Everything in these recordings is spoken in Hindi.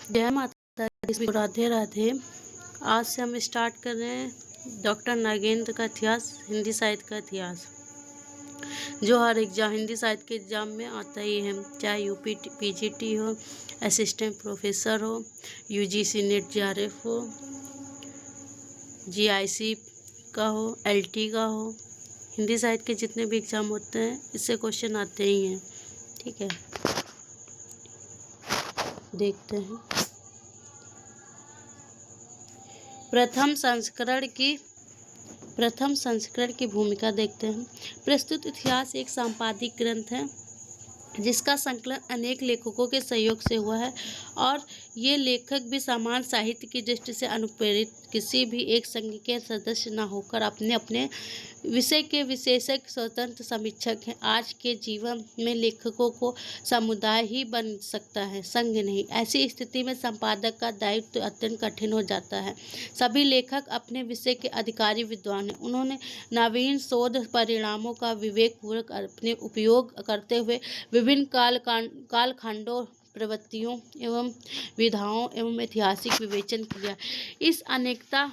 जय माता दी, राधे राधे। आज से हम स्टार्ट कर रहे हैं डॉक्टर नागेंद्र का इतिहास, हिंदी साहित्य का इतिहास, जो हर एग्जाम हिंदी साहित्य के एग्जाम में आता ही है, चाहे यूपी पीजीटी हो, असिस्टेंट प्रोफेसर हो, यूजीसी नेट जेआरएफ हो, जीआईसी का हो, एलटी का हो। हिंदी साहित्य के जितने भी एग्जाम होते हैं इससे क्वेश्चन आते ही हैं। ठीक है, देखते हैं। प्रथम संस्करण की भूमिका देखते हैं। प्रस्तुत इतिहास एक सांपादिक ग्रंथ है जिसका संकलन अनेक लेखकों के सहयोग से हुआ है और ये लेखक भी समान साहित्य की दृष्टि से अनुप्रेरित किसी भी एक संघ के सदस्य न होकर अपने अपने विषय के विशेषज्ञ स्वतंत्र समीक्षक हैं। आज के जीवन में लेखकों को समुदाय ही बन सकता है, संघ नहीं। ऐसी स्थिति में संपादक का दायित्व अत्यंत कठिन हो जाता है। सभी लेखक अपने विषय के अधिकारी विद्वान हैं। उन्होंने नवीन शोध परिणामों का विवेकपूर्वक अपने उपयोग करते हुए विभिन्न कालखंडों, प्रवृत्तियों एवं विधाओं एवं ऐतिहासिक विवेचन किया। इस अनेकता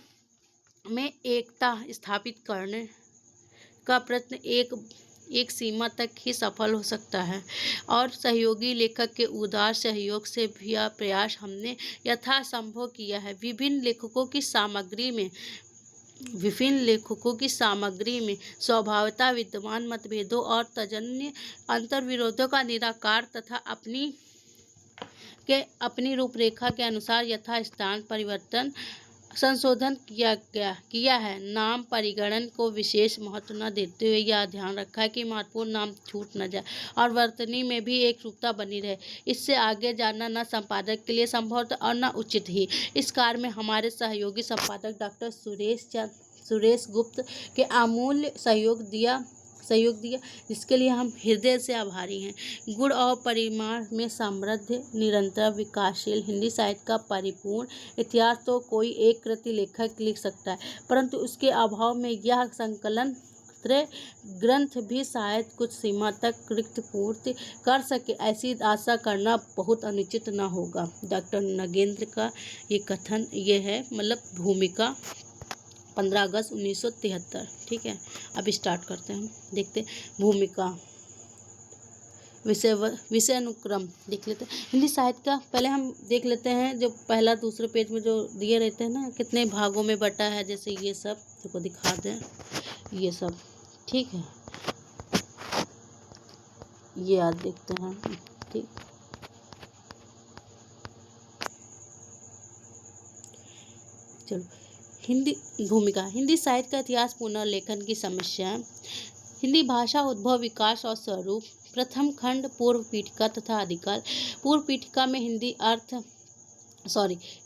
में एकता स्थापित करने का प्रयत्न एक सीमा तक ही सफल हो सकता है और सहयोगी लेखक के उदार सहयोग से भी यह प्रयास हमने यथासंभव किया है। विभिन्न लेखकों की सामग्री में स्वभावतः विद्यमान मतभेदों और तजन्य अंतर्विरोधों का निराकार तथा अपनी रूपरेखा के अनुसार यथास्थान परिवर्तन संशोधन किया है। नाम परिगणन को विशेष महत्व न देते हुए यह ध्यान रखा है कि महत्वपूर्ण नाम छूट न जाए और वर्तनी में भी एक रूपता बनी रहे। इससे आगे जाना न संपादक के लिए संभव और न उचित ही। इस कार्य में हमारे सहयोगी संपादक डॉक्टर सुरेश गुप्त के अमूल्य सहयोग दिया, जिसके लिए हम हृदय से आभारी हैं। गुण और परिमाण में समृद्ध, निरंतर विकासशील हिंदी साहित्य का परिपूर्ण इतिहास तो कोई एक कृति लेखक लिख सकता है, परंतु उसके अभाव में यह संकलन ग्रंथ भी शायद कुछ सीमा तक रिक्त पूर्ति कर सके, ऐसी आशा करना बहुत अनुचित न होगा। डॉक्टर नागेंद्र का ये कथन ये है, मतलब भूमिका 15 अगस्त 1973। ठीक है, अब स्टार्ट करते हैं। देखते भूमिका, विषय अनुक्रम देख लेते हैं। हिंदी साहित्य का पहले हम देख लेते हैं, जो पहला दूसरे पेज में जो दिए रहते हैं ना, कितने भागों में बटा है। जैसे ये सब देखो, दिखा दें ये सब। ठीक है, ये आज देखते हैं। ठीक, चलो। हिंदी साहित्य का इतिहास पुनर्लेखन की समस्या है। हिंदी भाषा उद्भव, विकास और स्वरूप। प्रथम खंड पूर्व पीठिका तथा आदिकाल। पूर्व पीठिका में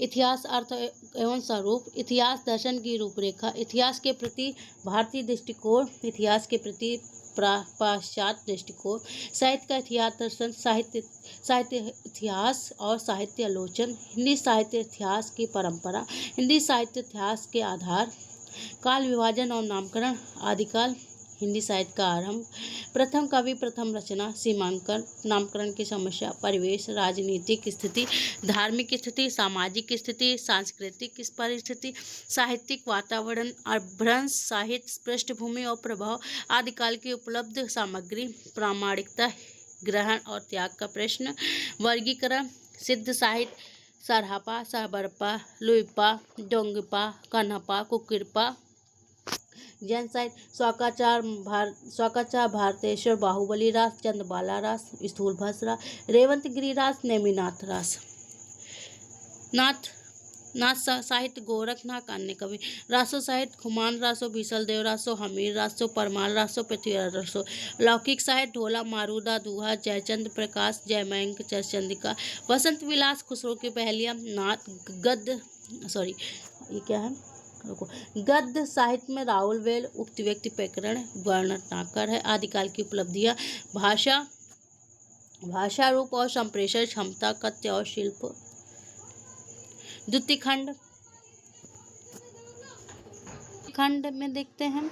इतिहास, अर्थ एवं स्वरूप। इतिहास दर्शन की रूपरेखा। इतिहास के प्रति भारतीय दृष्टिकोण। इतिहास के प्रति पाश्चात्य दृष्टिकोण। साहित्य का इतिहास दर्शन। साहित्य इतिहास और साहित्य आलोचन। हिंदी साहित्य इतिहास की परंपरा। हिंदी साहित्य इतिहास के आधार। काल विभाजन और नामकरण। आदिकाल हिंदी साहित्य का आरंभ। प्रथम कवि, प्रथम रचना। सीमांकन, नामकरण की समस्या। परिवेश, राजनीतिक स्थिति, धार्मिक स्थिति, सामाजिक स्थिति, सांस्कृतिक परिस्थिति, साहित्यिक वातावरण, अभ्रंश, साहित्य पृष्ठभूमि और प्रभाव। आदिकाल की उपलब्ध सामग्री। प्रामाणिकता, ग्रहण और त्याग का प्रश्न। वर्गीकरण, सिद्ध साहित्य, सरहपा, सहबरपा, लुइपा, डोंगिपा, कन्हपा, कुकिरपा। जैन साहित्य, स्वाकाचार, भारतेश्वर, बाहुबली रास, चंद्रबाला रास, स्थूलभस्म रास, रेवंतगिरी रास, नेमिनाथ रास। नाथ साहित्य, गोरखनाथ अन्य कवि। रासो साहित्य, खुमान रासो, बीसलदेव रासो, हमीर रासो, परमार रासो, पृथ्वीराज रासो। लौकिक साहित्य, ढोला, मारूदा, दूहा, जयचंद्र प्रकाश, जयमयंक, चंद्रिका, वसंत विलास, खुसरो की पहेलियाँ। ये क्या है, गद्य साहित्य में राहुल वेल, उक्त व्यक्ति प्रकरण, वर्णनाकर है। आदिकाल की उपलब्धियां। भाषा रूप और संप्रेषण क्षमता, कथ्य और शिल्प। द्वितीय खंड में देखते हैं।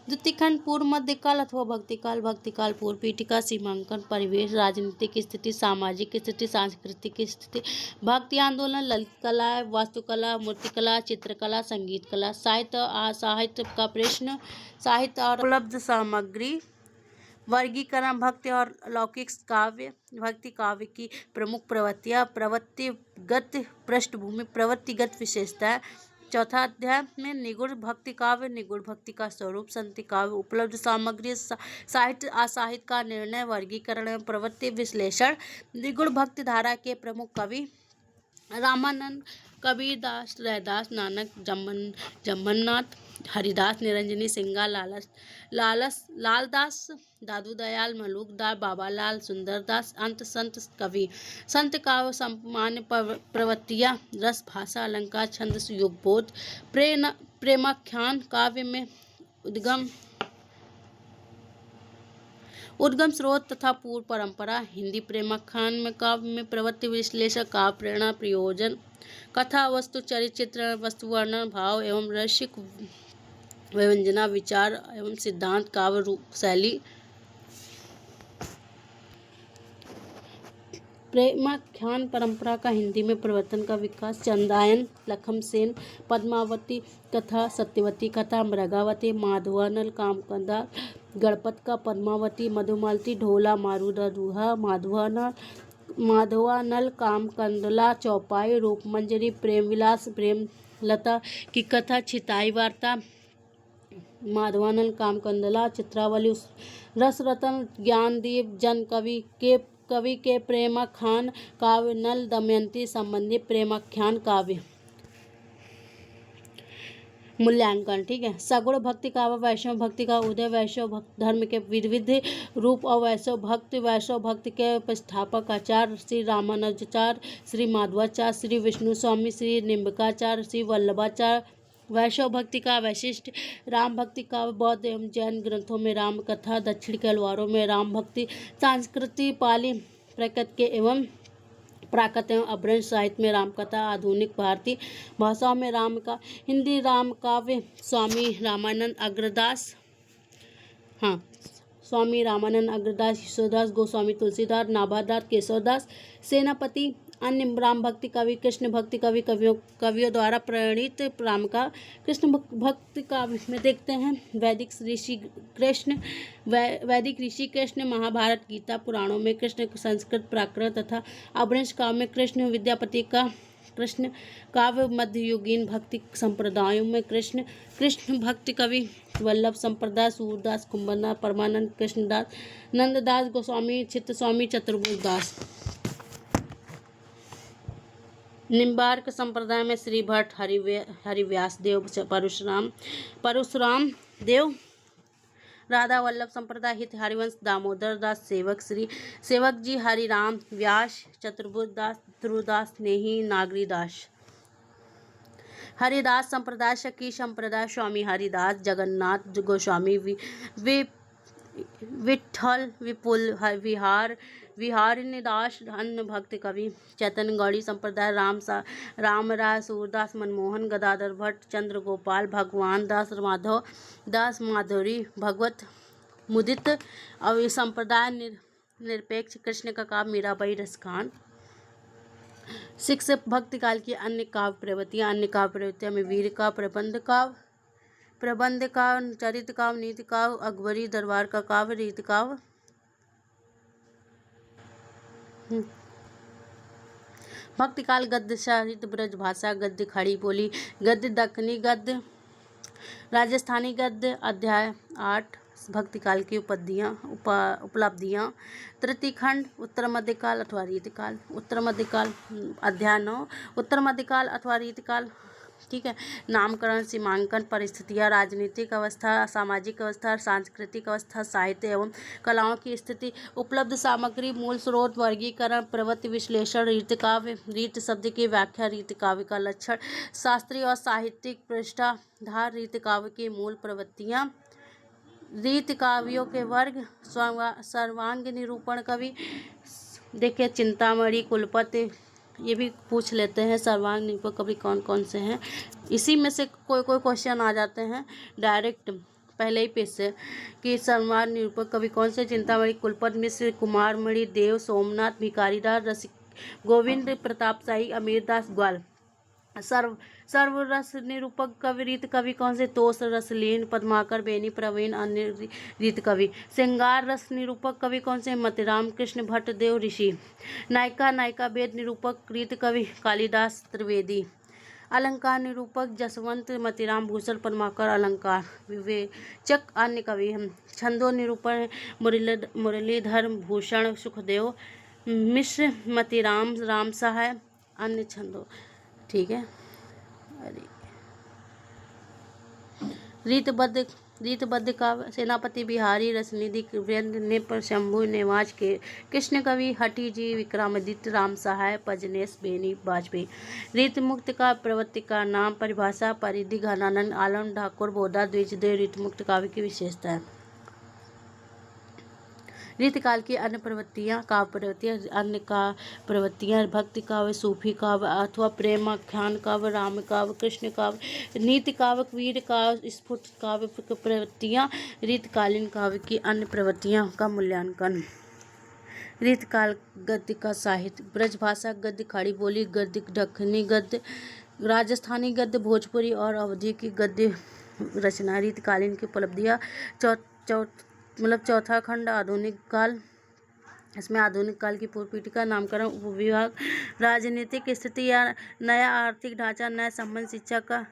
द्वितीय खंड पूर्व मध्यकाल अथवा भक्तिकाल, भक्तिकाल पूर्व, पीठिका, सीमांकन, परिवेश, राजनीतिक स्थिति, सामाजिक स्थिति, सांस्कृतिक स्थिति, भक्ति आंदोलन, ललित कला, वास्तुकला, मूर्तिकला, चित्रकला, संगीत कला, साहित्य का प्रश्न, साहित्य और उपलब्ध सामग्री, वर्गीकरण, भक्ति और लौकिक काव्य, भक्ति काव्य की प्रमुख प्रवृत्तियाँ, प्रवृत्तिगत पृष्ठभूमि, प्रवृत्तिगत विशेषताएं। चौथा अध्याय में निगूढ़ भक्ति काव्य, निगूढ़ भक्ति का स्वरूप, संति काव्य, उपलब्ध सामग्री, साहित्य असाहित्य का निर्णय, वर्गीकरण एवं प्रवृत्ति विश्लेषण। निगूढ़ भक्ति धारा के प्रमुख कवि रामानंद, कबीरदास, रैदास, नानक, जम्मननाथ, हरिदास, निरंजनी सिंगा, लालदास, दादू दयाल, मलुकदास, बाबालाल, सुंदरदास। अंत संत कवि। संत काव्य सामान्य प्रवृत्तियाँ, रस, भाषा, अलंकार, छंद, युगबोध। प्रेमाख्यान काव्य में उद्गम स्रोत तथा पूर्व परंपरा। हिंदी प्रेमाख्यान में काव्य में प्रवृत्ति विश्लेषण, काव्य प्रेरणा, प्रयोजन, कथा, वस्तु, चरित्र, वस्तु वर्णन, भाव एवं रसिक व्यंजना, विचार एवं सिद्धांत, काव्य रूप शैली। प्रेमाख्यान परंपरा का हिंदी में प्रवर्तन का विकास। चंदायन, लखमसेन, पद्मावती कथा, सत्यवती कथा, मृगावती, माधवानल, कामकंदा, गणपत का पद्मावती, मधुमालती, ढोला, मारूदा दूहा, माधवानल, कामकंदला, चौपाई, रूपमंजरी, प्रेमविलास, प्रेमलता की कथा, छिताई वार्ता, माधवानल, कामकंदला, चित्रावली, रसरतन, ज्ञानदीप, जन कवि के प्रेमाख्यान काव्य, नल दमयंती संबंधी प्रेमाख्यान काव्य। मूल्यांकन, ठीक है। सगुण भक्ति काव्य, वैष्णव भक्ति का उदय, वैष्णव भक्त धर्म के विविध रूप और वैष्णव भक्ति के प्रतिष्ठापक आचार्य श्री रामानुजाचार्य, श्री माधवाचार्य, श्री विष्णु स्वामी, श्री निम्बकाचार्य, श्री वल्लभाचार्य। वैष्णव भक्ति का वैशिष्ट। राम भक्ति काव्य बौद्ध एवं जैन ग्रंथों में राम कथा, दक्षिण के अलवारों में राम भक्ति, संस्कृति पाली प्राकृत एवं अभ्रंश साहित्य में रामकथा, आधुनिक भारतीय भाषाओं में राम का हिंदी राम काव्य, स्वामी रामानंद अग्रदास, यशोदास गोस्वामी, तुलसीदास, नाभादास, केशवदास, सेनापति। अन्य राम भक्ति कवि, कृष्ण भक्ति कवि, कवियों द्वारा प्रणीत राम का कृष्ण भक्ति काव्य में देखते हैं। वैदिक ऋषि कृष्ण, महाभारत, गीता, पुराणों में कृष्ण, संस्कृत, प्राकृत तथा अभ्रंश काव्य में कृष्ण, विद्यापति का कृष्ण काव्य, मध्ययुगीन भक्ति संप्रदायों में कृष्ण भक्ति कवि, वल्लभ संप्रदाय, सूरदास, कुंभरनाथ, परमानंद, कृष्णदास, नंददास गोस्वामी, चित्तस्वामी, चतुर्भुज दास। निम्बार्क संप्रदाय में श्री भट्ट, हरिव्यास देव, परशुराम देव। राधा वल्लभ संप्रदाय, हित हरिवंश, दामोदर दास, सेवक जी, हरिराम व्यास, चतुर्भुज दास, ध्रुवदास, नेही, नागरी दास। हरिदास संप्रदाय, शकी संप्रदाय, स्वामी हरिदास, जगन्नाथ गोस्वामी, विठल, विपुल, विहारिणीदास, अन्य भक्त कवि। चैतन्य गौड़ी संप्रदाय, राम राय, सूरदास, मनमोहन, गदाधर भट्ट, चंद्र गोपाल, भगवान दास, माधव दास, माधुरी, भगवत मुदित। और संप्रदाय निरपेक्ष, कृष्ण का काव्य, मीराबाई, रसखान। सिख भक्ति काल की अन्य काव्य प्रवृत्तियां में वीर का प्रबंध काव्य, चरित्र काव्य, नीति काव्य, अकबरी दरबार का काव्य, रीति काव्य। भक्ति काल गद्य साहित्य, ब्रज भाषा, गद्य, खड़ी बोली गद्य, दक्कनी गद्य, राजस्थानी गद्य। अध्याय 8 भक्ति काल की उपलब्धियां। तृतीय खंड उत्तर मध्यकाल अथवा रीतिकाल। उत्तर मध्यकाल, अध्याय 9 उत्तर मध्यकाल अथवा रीतिकाल, ठीक है। नामकरण, सीमांकन, परिस्थितियाँ, राजनीतिक अवस्था, सामाजिक अवस्था, सांस्कृतिक अवस्था, साहित्य एवं कलाओं की स्थिति, उपलब्ध सामग्री, मूल स्रोत, वर्गीकरण, प्रवृत्ति विश्लेषण, रीतिकाव्य, रीति शब्द की व्याख्या, रीतिकाव्य का लक्षण, शास्त्रीय और साहित्यिक पृष्ठाधार, रीतिकाव्य की मूल प्रवृत्तियाँ, रीतिकाव्यों के वर्ग, सर्वांग निरूपण कवि। देखिए, चिंतामणि, कुलपति, ये भी पूछ लेते हैं सर्वांग निरूपक कवि कौन कौन से हैं। इसी में से कोई कोई क्वेश्चन आ जाते हैं डायरेक्ट पहले ही पेज से कि सर्वांग निरूपक कवि कौन से। चिंतामणि, कुलपत मिश्र, कुमारमणि, देव, सोमनाथ, भिखारीदास, रसिक, गोविंद प्रताप शाही, अमीरदास ग्वाल। सर्व रस निरूपक कवि रीत कवि कौन से। तोष, रसलीन, पद्माकर, बेनी, प्रवीण, अन्य रीत कवि। श्रृंगार रस निरूपक कवि कौन से। मतिराम कृष्ण भट्ट, देव ऋषि। नायिका नायिका भेद निरूपक रीत कवि कालिदास, त्रिवेदी। अलंकार निरूपक जसवंत, मतिराम, भूषण, पद्माकर। अलंकार विवेचक अन्य कवि हम। छंदो निरूपण मुरलीधर भूषण, सुखदेव मिश्र, मतिराम, राम सहाय। अन्य छंदो, ठीक है। अरे रीतबद्ध काव्य सेनापति बिहारी, रसनिधि, वीरेंद्र, नृप, शंभु, नेवाज के, कृष्ण कवि, हठी जी, विक्रमादित्य, राम सहाय, पजनेश, बेनी, वाजपेयी। रीत मुक्त का प्रवृत्ति का नाम, परिभाषा, परिधि, घनानंद, आलम ठाकुर, बोधा, द्विजदेव। रीत मुक्त काव्य की विशेषता है। रीतकाल की अन्य प्रवृत्तियाँ, काव्य प्रवृत्तियाँ, अन्य का प्रवृत्तियाँ, भक्ति काव्य, सूफी काव्य अथवा प्रेम आख्यान काव्य, राम काव्य, कृष्ण काव्य, नीति काव्य, वीर काव्य, स्फुट काव्य प्रवृत्तियाँ। रीतकालीन काव्य की अन्य प्रवृत्तियों का मूल्यांकन। रीतकाल गद्य का साहित्य, ब्रजभाषा गद्य, खड़ी बोली गद्य, दक्खनी गद्य, राजस्थानी गद्य, भोजपुरी और अवधी की गद्य रचना। रीतकालीन की उपलब्धियाँ, चौथा खंड आधुनिक काल। इसमें आधुनिक काल की पूर्व पीठिका, नामकरण, उपविभाग, राजनीतिक स्थिति या नया आर्थिक ढांचा, नया संबंध, शिक्षा का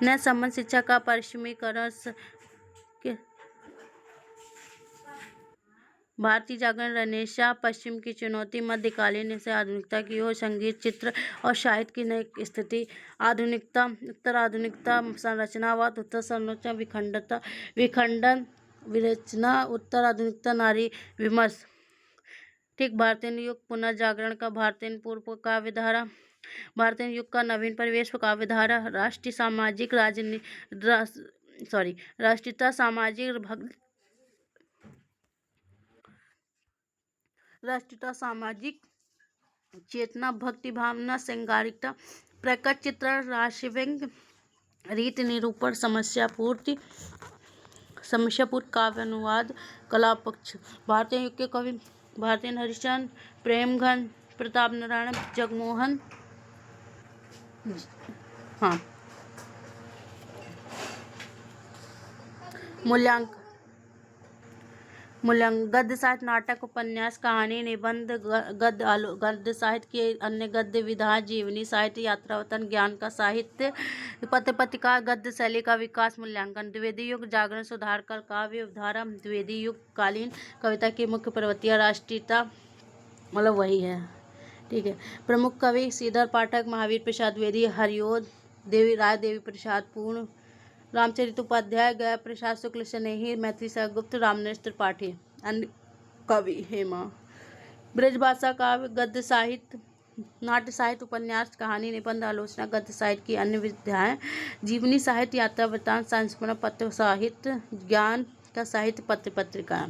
नया संबंध, शिक्षा का पश्चिमीकरण, भारतीय जागरण, रेनेसां, पश्चिम की चुनौती, मध्यकालीन से आधुनिकता की ओर, संगीत, चित्र और साहित्य की नई स्थिति, आधुनिकता, उत्तर आधुनिकता, संरचनावाद, उत्तर संरचना, विखंडन, विरचना, उत्तर आधुनिकता, नारी विमर्श, ठीक। भारतीय युग पुनर्जागरण का, भारतीय पूर्व काव्यधारा, भारतीय युग का नवीन परिवेश काव्यधारा, राष्ट्रीयता, सामाजिक चेतना, भक्ति भावना, श्रृंगारिकता, प्रकट चित्रण, राशिव्यंग्य, रीत निरूपण, समस्यापूर्ण काव्य अनुवाद, कला पक्ष। भारतीय युग के कवि, भारतीय हरिश्चंद्र, प्रेमघन, प्रताप नारायण, जगमोहन। हाँ, मूल्यांकन। गद्य साहित्य, नाटक, उपन्यास, कहानी, निबंध, गद्य साहित्य के अन्य गद्य विधा, जीवनी साहित्य, यात्रावतरण, ज्ञान का साहित्य, पत्र पत्रिका, गद्य शैली का विकास। मूल्यांकन। द्विवेदी युग, जागरण, सुधार काल, काव्य धारा। द्विवेदी युग कालीन कविता की मुख्य प्रवृत्तियाँ, राष्ट्रीयता, मतलब वही है, ठीक है। प्रमुख कवि, श्रीधर पाठक, महावीर प्रसाद द्विवेदी, हरिओद देवी राय, देवी प्रसाद पूर्ण, रामचरित उपाध्याय, गया प्रसाद शुक्ल, स्नेही, मैथिली सेनगुप्त, रामनरेश त्रिपाठी। अन्य कवि, हेमा। ब्रजभाषा काव्य, गद्य साहित्य, नाट्य साहित्य, उपन्यास, कहानी, निबंध, आलोचना। गद्य साहित्य की अन्य विधाएं, जीवनी साहित्य, यात्रा वृत्तांत, संस्मरण, पत्र साहित्य, ज्ञान का साहित्य, पत्र पत्रिका।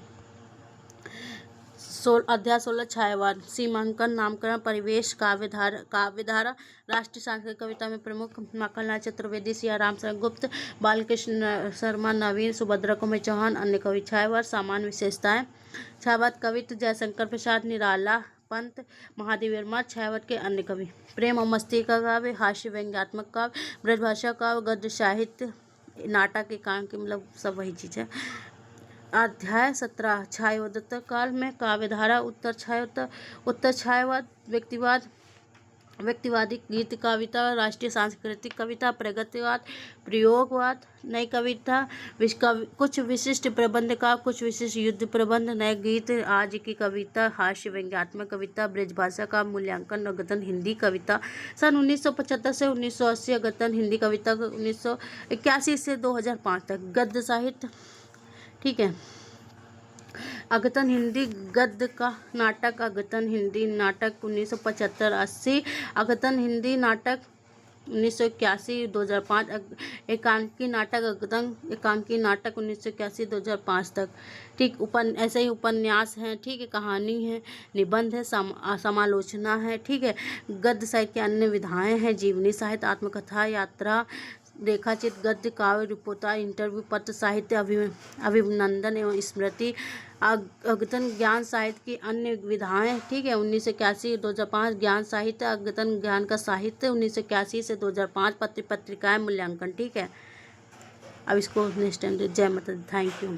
अध्याय 16 छायावाद, सीमांकन, नामकरण, परिवेश, काव्यधारा। राष्ट्रीय सांस्कृतिक कविता में प्रमुख, माखनलाल चतुर्वेदी, सियाराम सेनगुप्त, बालकृष्ण शर्मा, नवीन, सुभद्रा कुमार चौहान। अन्य कवि। छायावाद, सामान्य विशेषताएं। छायावाद कवित्व, जयशंकर प्रसाद, निराला, पंत, महादेव वर्मा। छायावाद के अन्य कवि, प्रेम और मस्ती का काव्य, हास्य व्यंग्यात्मक काव्य, ब्रजभाषा काव्य, गद्य साहित्य, नाटक, एकांकी, मतलब सब वही चीज़ है। अध्याय 17 छायोदय काल में काव्यधारा, उत्तर छायावाद, व्यक्तिवादी गीत कविता, राष्ट्रीय सांस्कृतिक कविता, प्रगतिवाद, प्रयोगवाद, नई कविता, कुछ विशिष्ट प्रबंध का, कुछ विशिष्ट युद्ध प्रबंध, नए गीत, आज की कविता, हास्य व्यंग्यात्मक कविता, ब्रजभाषा का मूल्यांकन, अद्यतन हिंदी कविता सन 1975 से 1980, अद्यतन हिंदी कविता 1981 से 2005 तक। गद्य साहित्य, ठीक है। अद्यतन हिंदी गद्य का नाटक, अद्यतन हिंदी नाटक 1975-80, अद्यतन हिंदी नाटक 1981 2005, एकांकी नाटक अगतंग, एकांकी नाटक 1981 2005 तक। ठीक, ऐसे ही उपन्यास हैं, ठीक है, कहानी है, निबंध है, समालोचना है, ठीक है, गद्य साहित्य के अन्य विधाएं हैं, जीवनी साहित्य, आत्मकथा, यात्रा, रेखाचित्र, गद्य, काव्य, रिपोर्टा, इंटरव्यू, पत्र साहित्य, अभिनंदन एवं स्मृति, अद्यतन ज्ञान साहित्य की अन्य विधाएं, ठीक है, 1981 2005 ज्ञान साहित्य, अद्यतन ज्ञान का साहित्य 1981 से 2005, पत्रिकाएं, मूल्यांकन, ठीक है। अब इसको नेक्स्ट टाइम, जय माता दी, थैंक यू।